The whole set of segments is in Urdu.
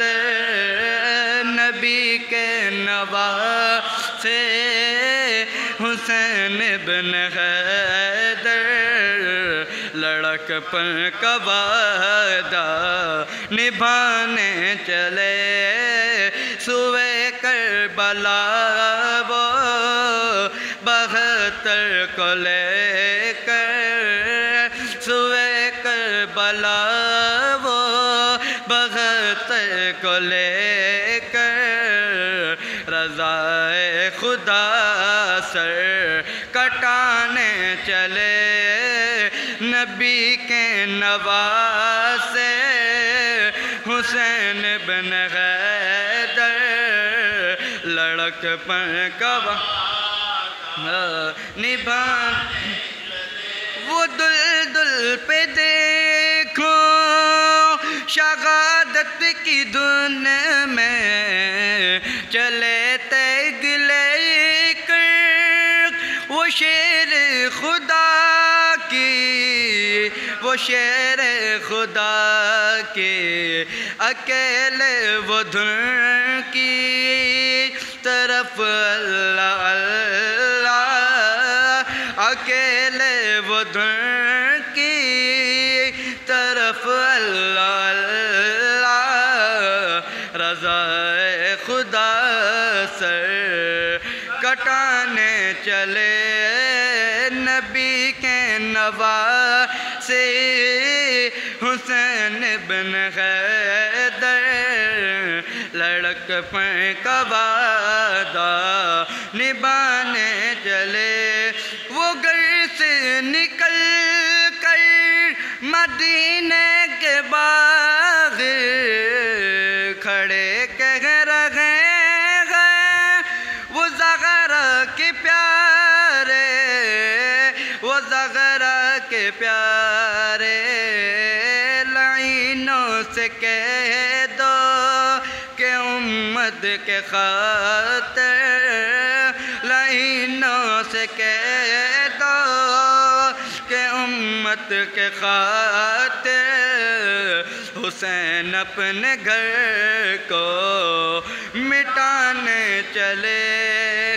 حیدر نبی کے نواسے حسین ابن حیدر لڑکپن کا وعدہ نبھانے چلے سوئے کربلا وہ 72 کو لے کر سوئے کربلا وہ 72 کو لے کر رضائے خدا سر کٹانے چلے نبی کے نواسے حسین بن حیدر لڑکپن کا نبھان وہ دل پہ دیکھو شہادت کی دھن میں چلے تیگ لے کر وہ شیر خدا کی وہ شیر خدا کی اکیلے وہ دھن کی طرف اللہ اللہ اکیلے وہ دھن کی طرف اللہ اللہ رضائے خدا سر کٹانے چلے نبی کے نواسے حسین بن حیدر لڑکپن کا وعدہ نبھانے چلے وہ گھر سے نکل کر مدینے کے باغ کھڑے کہہ رہے ہیں وہ زغرا کے پیارے وہ زغرا کے پیارے لعینوں سے کہہ دو کہ امت کے خاطر لعینوں سے کہہ دو کہ امت کے خاطر حسین اپنے گھر کو مٹانے چلے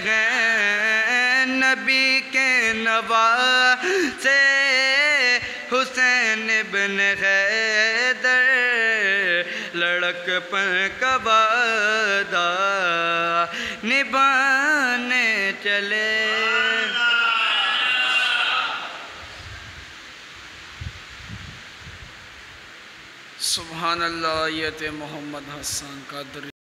ہیں نبی کے نواسے حسین بن حیدر لڑکپن کا وعدہ نبھانے چلے سبحان اللہ آیت محمد حسان قادری